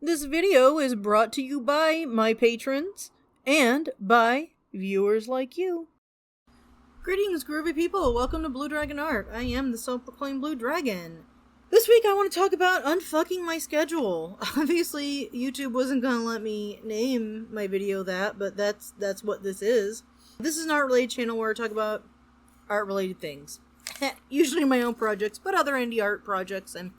This video is brought to you by my patrons and by viewers like you. Greetings, groovy people. Welcome to Blue Dragon Art. I am the self-proclaimed Blue Dragon. This week I want to talk about unfucking my schedule. Obviously, YouTube wasn't going to let me name my video that, but that's what this is. This is an art-related channel where I talk about art-related things. Usually my own projects, but other indie art projects and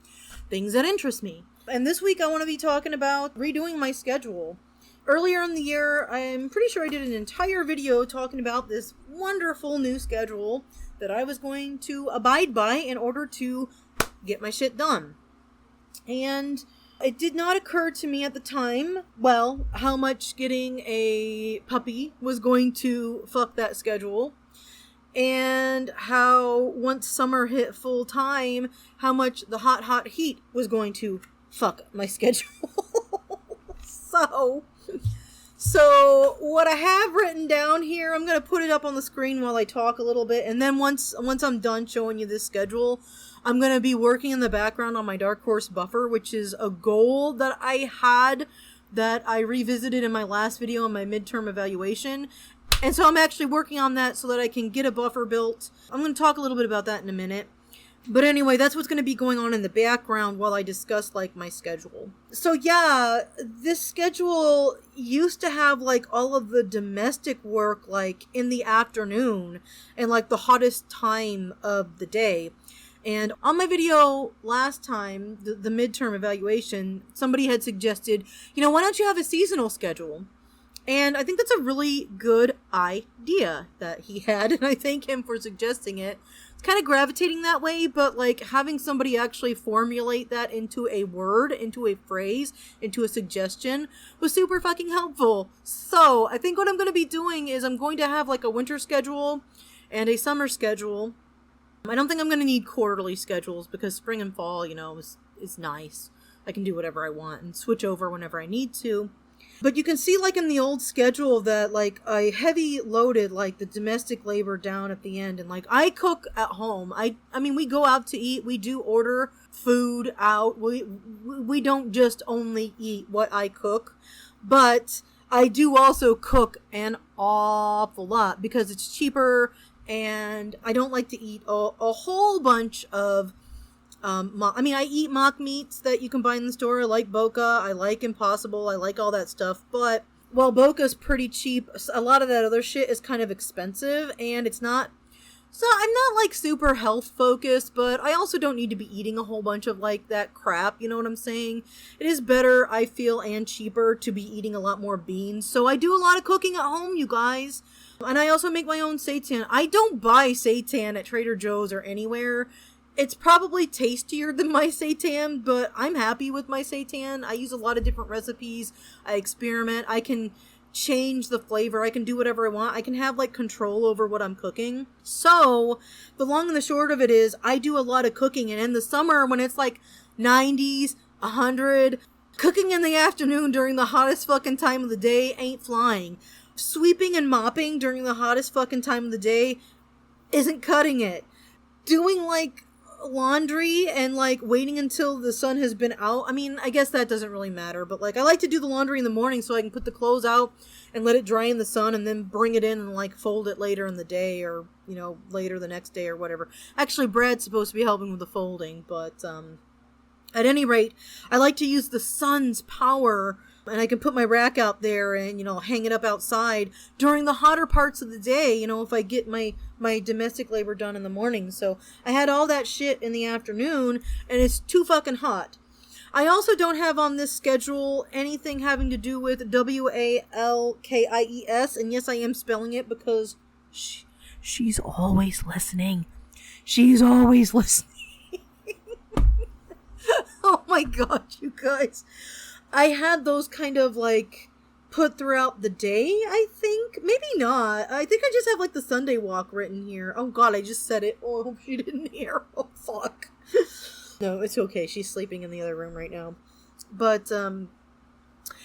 things that interest me. And this week I want to be talking about redoing my schedule. Earlier in the year, I'm pretty sure I did an entire video talking about this wonderful new schedule that I was going to abide by in order to get my shit done. And it did not occur to me at the time, well, how much getting a puppy was going to fuck that schedule. And how once summer hit full time, how much the hot heat was going to fuck my schedule. So what I have written down here, I'm going to put it up on the screen while I talk a little bit. And then once I'm done showing you this schedule, I'm going to be working in the background on my Dark Horse buffer, which is a goal that I had that I revisited in my last video on my midterm evaluation. And so I'm actually working on that so that I can get a buffer built. I'm going to talk a little bit about that in a minute. But anyway, that's what's going to be going on in the background while I discuss, my schedule. So yeah, this schedule used to have, all of the domestic work, in the afternoon and, the hottest time of the day. And on my video last time, the midterm evaluation, somebody had suggested, why don't you have a seasonal schedule? And I think that's a really good idea that he had, and I thank him for suggesting it. It's kind of gravitating that way, but having somebody actually formulate that into a word, into a phrase, into a suggestion was super fucking helpful. So I think what I'm going to be doing is I'm going to have a winter schedule and a summer schedule. I don't think I'm going to need quarterly schedules because spring and fall, is nice. I can do whatever I want and switch over whenever I need to. But you can see, in the old schedule that, I heavy loaded, the domestic labor down at the end. And, I cook at home. I mean, we go out to eat. We do order food out. We don't just only eat what I cook. But I do also cook an awful lot because it's cheaper. And I don't like to eat a whole bunch of I eat mock meats that you can buy in the store. I like Boca. I like Impossible. I like all that stuff. But while Boca's pretty cheap, a lot of that other shit is kind of expensive. And it's not... So I'm not, super health focused, but I also don't need to be eating a whole bunch of, that crap. You know what I'm saying? It is better, I feel, and cheaper to be eating a lot more beans. So I do a lot of cooking at home, you guys. And I also make my own seitan. I don't buy seitan at Trader Joe's or anywhere. It's probably tastier than my seitan, but I'm happy with my seitan. I use a lot of different recipes. I experiment. I can change the flavor. I can do whatever I want. I can have, control over what I'm cooking. So, the long and the short of it is, I do a lot of cooking. And in the summer, when it's, 90s, 100, cooking in the afternoon during the hottest fucking time of the day ain't flying. Sweeping and mopping during the hottest fucking time of the day isn't cutting it. Doing, laundry and waiting until the sun has been out. I mean, I guess that doesn't really matter, but I like to do the laundry in the morning so I can put the clothes out and let it dry in the sun and then bring it in and fold it later in the day or, later the next day or whatever. Actually, Brad's supposed to be helping with the folding, but at any rate, I like to use the sun's power, and I can put my rack out there and, hang it up outside during the hotter parts of the day, if I get my domestic labor done in the morning. So I had all that shit in the afternoon, and it's too fucking hot. I also don't have on this schedule anything having to do with Walkies, and yes, I am spelling it because she's always listening. She's always listening. Oh my god, you guys. I had those kind of put throughout the day, I think. Maybe not. I think I just have the Sunday walk written here. Oh god, I just said it. Oh, I hope she didn't hear. Oh fuck. No, it's okay. She's sleeping in the other room right now. But,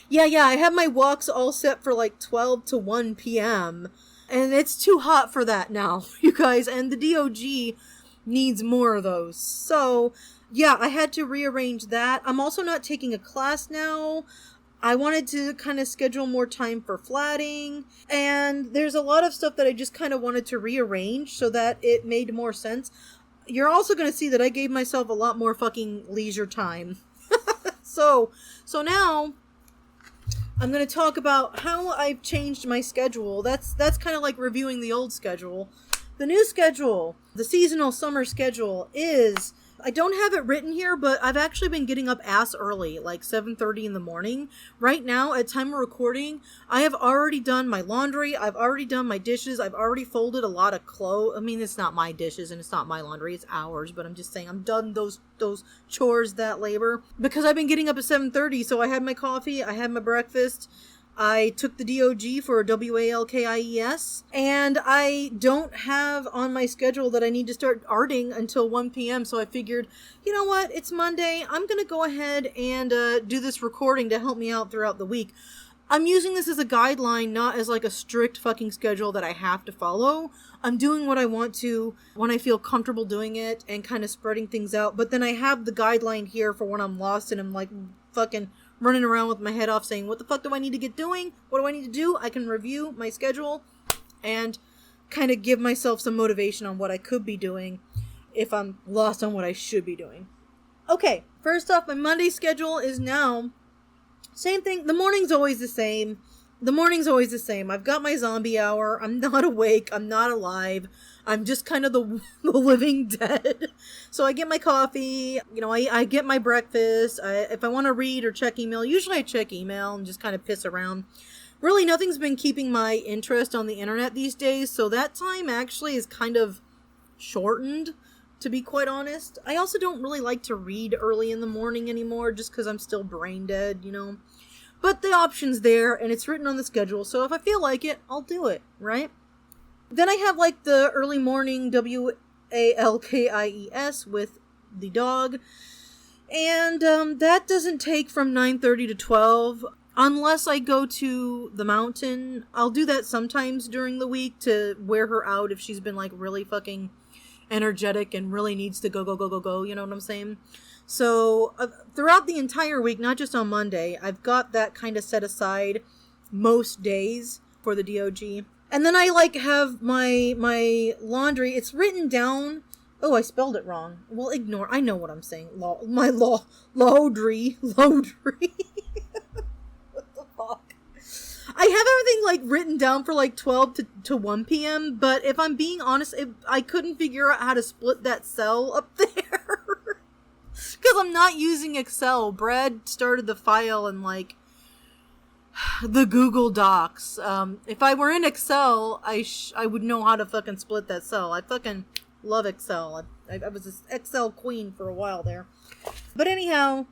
yeah, I have my walks all set for 12 to 1 p.m. And it's too hot for that now, you guys. And the DOG needs more of those. So yeah, I had to rearrange that. I'm also not taking a class now. I wanted to kind of schedule more time for flatting, and there's a lot of stuff that I just kind of wanted to rearrange so that it made more sense. You're also going to see that I gave myself a lot more fucking leisure time. So now I'm going to talk about how I've changed my schedule. That's kind of like reviewing the old schedule. The new schedule, the seasonal summer schedule, is, I don't have it written here, but I've actually been getting up ass early, like 7:30 in the morning. Right now, at time of recording, I have already done my laundry, I've already done my dishes, I've already folded a lot of clothes. I mean, it's not my dishes and it's not my laundry, it's ours, but I'm just saying I'm done those chores, that labor. Because I've been getting up at 7:30, so I had my coffee, I had my breakfast, I took the DOG for a WALKIES, and I don't have on my schedule that I need to start arting until 1 p.m. So I figured, you know what, it's Monday, I'm going to go ahead and do this recording to help me out throughout the week. I'm using this as a guideline, not as like a strict fucking schedule that I have to follow. I'm doing what I want to when I feel comfortable doing it and kind of spreading things out. But then I have the guideline here for when I'm lost and I'm like fucking running around with my head off saying, what the fuck do I need to get doing? What do I need to do? I can review my schedule and kind of give myself some motivation on what I could be doing if I'm lost on what I should be doing. Okay, first off, my Monday schedule is now same thing. The morning's always the same. I've got my zombie hour. I'm not awake. I'm not alive. I'm just kind of the living dead. So I get my coffee, I get my breakfast. If I want to read or check email, usually I check email and just kind of piss around. Really, nothing's been keeping my interest on the internet these days, so that time actually is kind of shortened, to be quite honest. I also don't really like to read early in the morning anymore, just because I'm still brain dead, But the option's there, and it's written on the schedule, so if I feel like it, I'll do it, right? Then I have, like, the early morning WALKIES with the dog, and that doesn't take from 9:30 to 12, unless I go to the mountain. I'll do that sometimes during the week to wear her out if she's been, like, really fucking energetic and really needs to go, you know what I'm saying? So throughout the entire week, not just on Monday, I've got that kind of set aside most days for the DOG. And then I have my laundry. It's written down. Oh, I spelled it wrong. Well, ignore. I know what I'm saying. Laundry. What the fuck? I have everything written down for 12 to 1 p.m. But if I'm being honest, I couldn't figure out how to split that cell up there. Because I'm not using Excel. Brad started the file in the Google Docs. If I were in Excel, I would know how to fucking split that cell. I fucking love Excel. I was an Excel queen for a while there. But anyhow,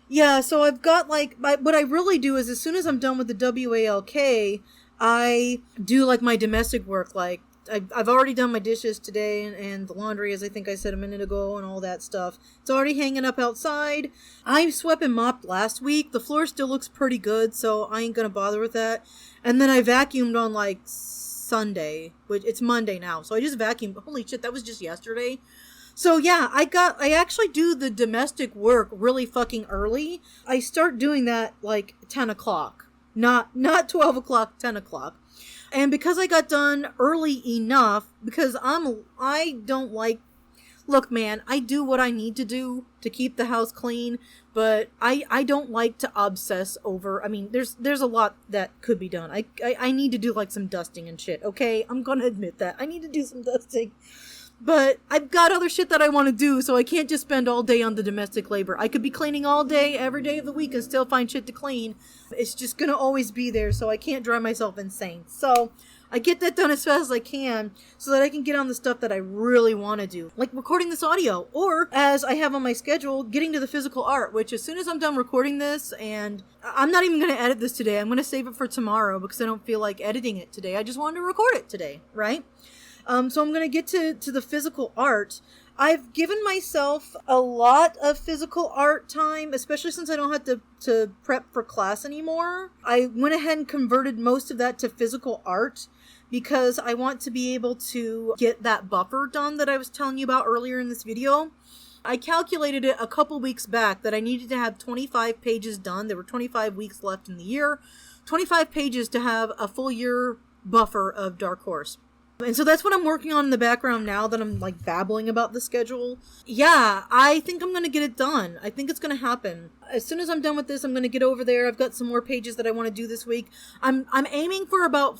yeah, so I've got what I really do is as soon as I'm done with the WALK, I do my domestic work. I've already done my dishes today and the laundry, as I think I said a minute ago, and all that stuff. It's already hanging up outside. I swept and mopped last week. The floor still looks pretty good, so I ain't gonna bother with that. And then I vacuumed on Sunday, which it's Monday now. So I just vacuumed. Holy shit, that was just yesterday. So yeah, I actually do the domestic work really fucking early. I start doing that 10 o'clock. Not 12 o'clock, 10 o'clock. And because I got done early enough, because I don't look, man, I do what I need to do to keep the house clean, but I don't like to obsess over, there's a lot that could be done. I need to do some dusting and shit, okay? I'm gonna admit that. I need to do some dusting. But I've got other shit that I want to do, so I can't just spend all day on the domestic labor. I could be cleaning all day, every day of the week, and still find shit to clean. It's just gonna always be there, so I can't drive myself insane. So I get that done as fast as I can, so that I can get on the stuff that I really want to do. Like recording this audio, or, as I have on my schedule, getting to the physical art, which as soon as I'm done recording this, and I'm not even going to edit this today, I'm going to save it for tomorrow, because I don't feel like editing it today. I just wanted to record it today, right? So I'm going to get to the physical art. I've given myself a lot of physical art time, especially since I don't have to prep for class anymore. I went ahead and converted most of that to physical art because I want to be able to get that buffer done that I was telling you about earlier in this video. I calculated it a couple weeks back that I needed to have 25 pages done. There were 25 weeks left in the year. 25 pages to have a full year buffer of Dark Horse. And so that's what I'm working on in the background now that I'm like babbling about the schedule. Yeah, I think I'm going to get it done. I think it's going to happen. As soon as I'm done with this, I'm going to get over there. I've got some more pages that I want to do this week. I'm aiming for about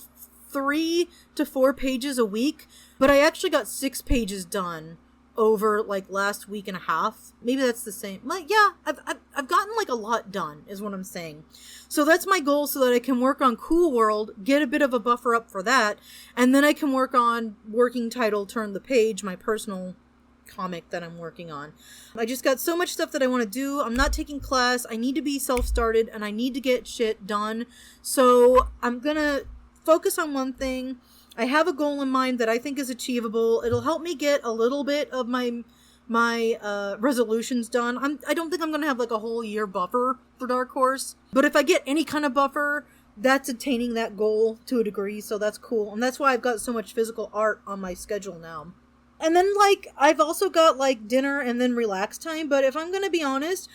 3 to 4 pages a week, but I actually got 6 pages done over like last week and a half. Maybe that's the same. Like, yeah, I've gotten like a lot done is what I'm saying. So that's my goal, so that I can work on Cool World, get a bit of a buffer up for that, and then I can work on Working Title Turn the Page, my personal comic that I'm working on. I just got so much stuff that I want to do. I'm not taking class. I need to be self-started and I need to get shit done. So I'm gonna focus on one thing. I have a goal in mind that I think is achievable. It'll help me get a little bit of my resolutions done. I don't think I'm going to have like a whole year buffer for Dark Horse. But if I get any kind of buffer, that's attaining that goal to a degree. So that's cool. And that's why I've got so much physical art on my schedule now. And then like, I've also got like dinner and then relax time. But if I'm going to be honest,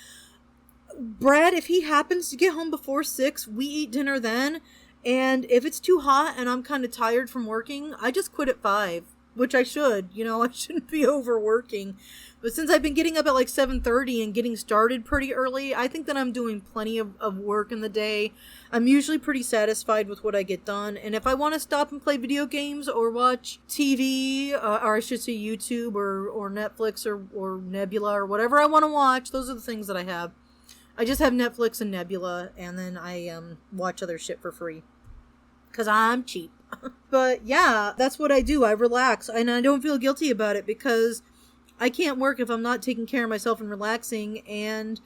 Brad, if he happens to get home before 6, we eat dinner then. And if it's too hot and I'm kind of tired from working, I just quit at 5, which I should. You know, I shouldn't be overworking. But since I've been getting up at like 7:30 and getting started pretty early, I think that I'm doing plenty of work in the day. I'm usually pretty satisfied with what I get done. And if I want to stop and play video games or watch TV, or I should say YouTube or Netflix or Nebula or whatever I want to watch, those are the things that I have. I just have Netflix and Nebula, and then I watch other shit for free. Because I'm cheap. But yeah, that's what I do. I relax. And I don't feel guilty about it because I can't work if I'm not taking care of myself and relaxing. And,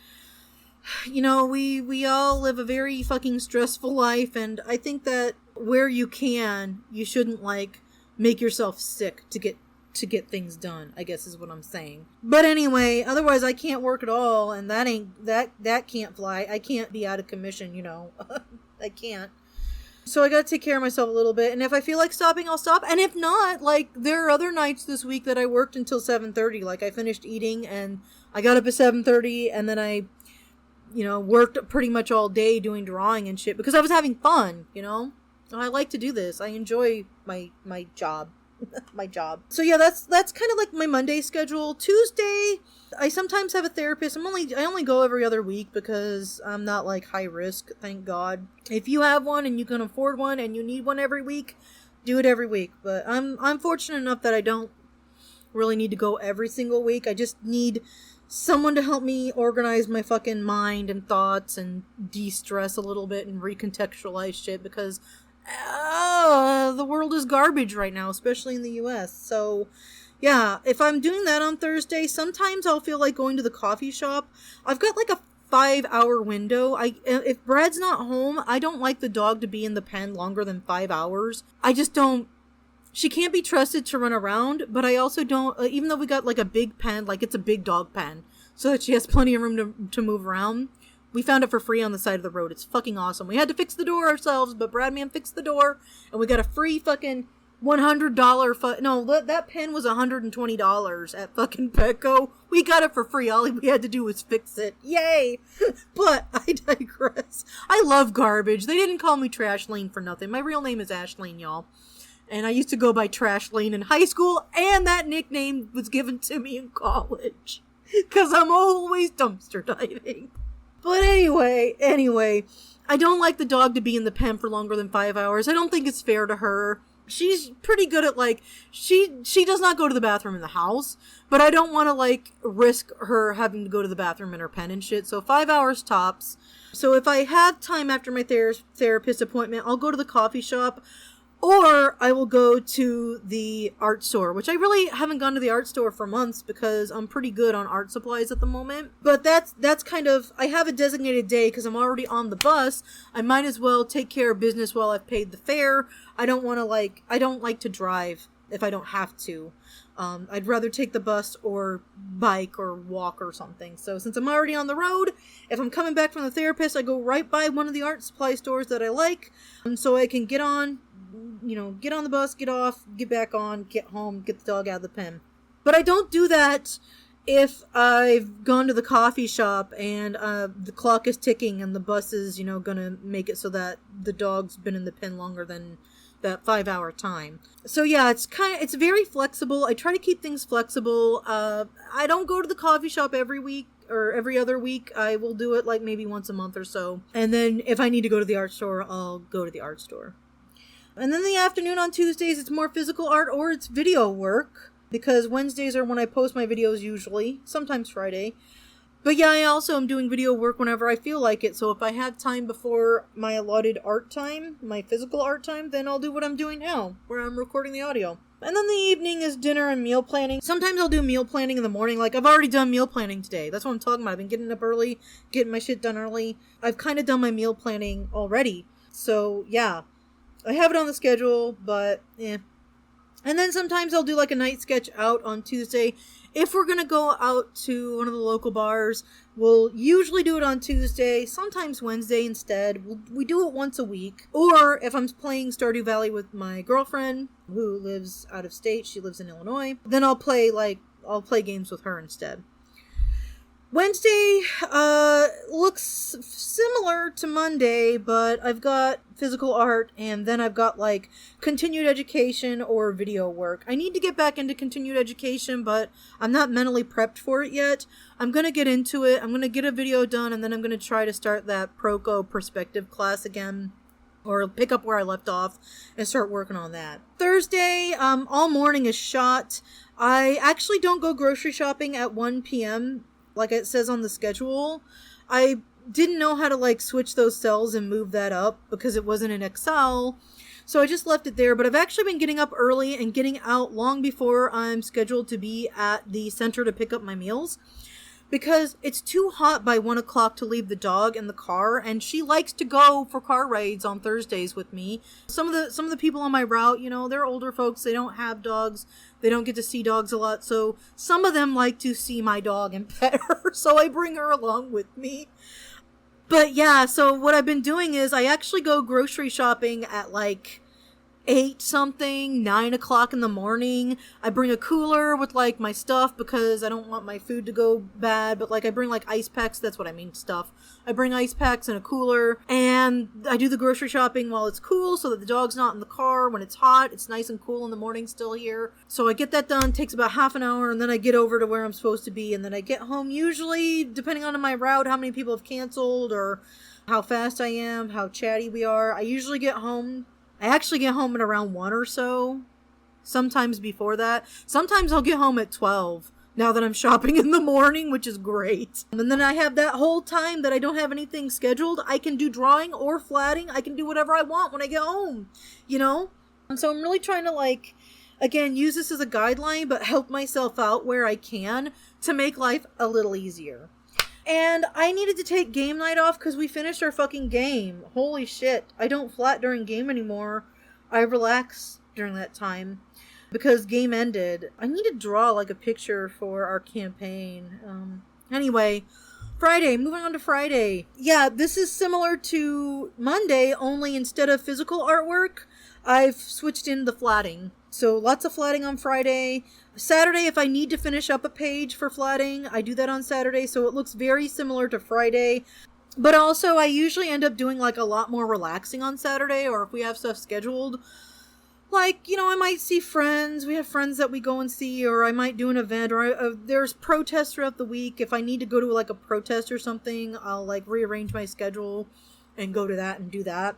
you know, we all live a very fucking stressful life. And I think that where you can, you shouldn't, like, make yourself sick to get things done, I guess is what I'm saying. But anyway, otherwise I can't work at all. And that can't fly. I can't be out of commission, you know. I can't. So I gotta take care of myself a little bit, and if I feel like stopping, I'll stop, and if not, like, there are other nights this week that I worked until 7:30, like, I finished eating, and I got up at 7:30, and then I, you know, worked pretty much all day doing drawing and shit, because I was having fun, you know? I like to do this. I enjoy my job. My job. So yeah, that's kind of like my Monday schedule. Tuesday, I sometimes have a therapist. I only go every other week because I'm not like high risk, thank God. If you have one and you can afford one and you need one every week, do it every week. But I'm fortunate enough that I don't really need to go every single week. I just need someone to help me organize my fucking mind and thoughts and de-stress a little bit and recontextualize shit because the world is garbage right now, especially in the US. So, yeah, if I'm doing that on Thursday, sometimes I'll feel like going to the coffee shop. I've got like a 5-hour window. If Brad's not home, I don't like the dog to be in the pen longer than 5 hours. I just don't. She can't be trusted to run around, but I also don't, even though we got like a big pen, like it's a big dog pen, so that she has plenty of room to move around. We found it for free on the side of the road. It's fucking awesome. We had to fix the door ourselves, but Bradman fixed the door, and we got a free fucking $100 no, that pen was $120 at fucking Petco. We got it for free. All we had to do was fix it. Yay! But I digress. I love garbage. They didn't call me Trash Lane for nothing. My real name is Ashleen, y'all. And I used to go by Trash Lane in high school, and that nickname was given to me in college. Because I'm always dumpster diving. But anyway, I don't like the dog to be in the pen for longer than 5 hours. I don't think it's fair to her. She's pretty good at, like, she does not go to the bathroom in the house, but I don't want to, like, risk her having to go to the bathroom in her pen and shit, so 5 hours tops. So if I have time after my therapist appointment, I'll go to the coffee shop, or I will go to the art store, which I really haven't gone to the art store for months because I'm pretty good on art supplies at the moment. But that's kind of, I have a designated day because I'm already on the bus. I might as well take care of business while I've paid the fare. I don't like to drive if I don't have to. I'd rather take the bus or bike or walk or something. So since I'm already on the road, if I'm coming back from the therapist, I go right by one of the art supply stores that I like, so I can get on the bus, get off, get back on, get home, get the dog out of the pen. But I don't do that if I've gone to the coffee shop and the clock is ticking and the bus is, gonna make it so that the dog's been in the pen longer than that 5-hour time. So yeah, it's very flexible. I try to keep things flexible. I don't go to the coffee shop every week or every other week. I will do it like maybe once a month or so. And then if I need to go to the art store, I'll go to the art store. And then in the afternoon on Tuesdays, it's more physical art or it's video work. Because Wednesdays are when I post my videos usually, sometimes Friday. But yeah, I also am doing video work whenever I feel like it. So if I have time before my allotted art time, my physical art time, then I'll do what I'm doing now, where I'm recording the audio. And then the evening is dinner and meal planning. Sometimes I'll do meal planning in the morning. Like, I've already done meal planning today. That's what I'm talking about. I've been getting up early, getting my shit done early. I've kind of done my meal planning already. So yeah, I have it on the schedule, but And then sometimes I'll do like a night sketch out on Tuesday. If we're going to go out to one of the local bars, we'll usually do it on Tuesday, sometimes Wednesday instead. We do it once a week. Or if I'm playing Stardew Valley with my girlfriend who lives out of state, she lives in Illinois, then I'll play games with her instead. Wednesday looks similar to Monday, but I've got physical art and then I've got like continued education or video work. I need to get back into continued education, but I'm not mentally prepped for it yet. I'm going to get into it. I'm going to get a video done and then I'm going to try to start that Proco perspective class again, or pick up where I left off and start working on that. Thursday, all morning is shot. I actually don't go grocery shopping at 1 p.m. like it says on the schedule. I didn't know how to like switch those cells and move that up because it wasn't in Excel. So I just left it there, but I've actually been getting up early and getting out long before I'm scheduled to be at the center to pick up my meals because it's too hot by 1 o'clock to leave the dog in the car, and she likes to go for car rides on Thursdays with me. Some of the people on my route, they're older folks. They don't have dogs. They don't get to see dogs a lot. So some of them like to see my dog and pet her. So I bring her along with me. But yeah, so what I've been doing is I actually go grocery shopping at like 8-something, 9 o'clock in the morning. I bring a cooler with like my stuff because I don't want my food to go bad, but like I bring like ice packs. That's what I mean, stuff. I bring ice packs and a cooler, and I do the grocery shopping while it's cool so that the dog's not in the car when it's hot. It's nice and cool in the morning still here. So I get that done, takes about half an hour, and then I get over to where I'm supposed to be, and then I get home usually, depending on my route, how many people have canceled or how fast I am, how chatty we are. I usually get home. I actually get home at around 1 or so. Sometimes before that. Sometimes I'll get home at 12. Now that I'm shopping in the morning, which is great. And then I have that whole time that I don't have anything scheduled. I can do drawing or flatting. I can do whatever I want when I get home. And so I'm really trying to like, again, use this as a guideline, but help myself out where I can to make life a little easier. And I needed to take game night off because we finished our fucking game. Holy shit. I don't flat during game anymore. I relax during that time because game ended. I need to draw like a picture for our campaign. Anyway, Friday. Moving on to Friday. Yeah, this is similar to Monday, only instead of physical artwork, I've switched in the flatting. So lots of flatting on Friday. Saturday, if I need to finish up a page for flatting, I do that on Saturday, so it looks very similar to Friday. But also, I usually end up doing like a lot more relaxing on Saturday, or if we have stuff scheduled. Like, I might see friends. We have friends that we go and see, or I might do an event, or there's protests throughout the week. If I need to go to like a protest or something, I'll like rearrange my schedule and go to that and do that.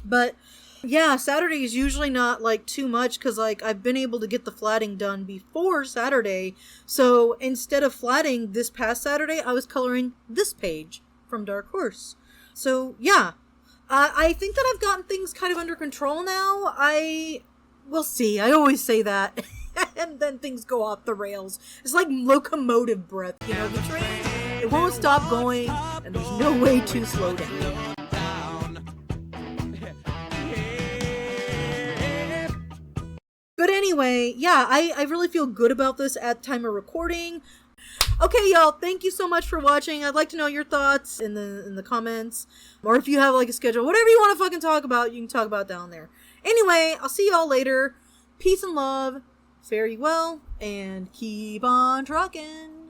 But yeah, Saturday is usually not like too much because like I've been able to get the flatting done before Saturday. So instead of flatting this past Saturday, I was coloring this page from Dark Horse. So yeah, I think that I've gotten things kind of under control now. We'll see. I always say that. And then things go off the rails. It's like locomotive breath, the train, it won't stop going and there's no way to slow down. But anyway, yeah, I really feel good about this at time of recording. Okay, y'all, thank you so much for watching. I'd like to know your thoughts in the comments. Or if you have like a schedule, whatever you want to fucking talk about, you can talk about down there. Anyway, I'll see y'all later. Peace and love. Fare you well, and keep on trucking.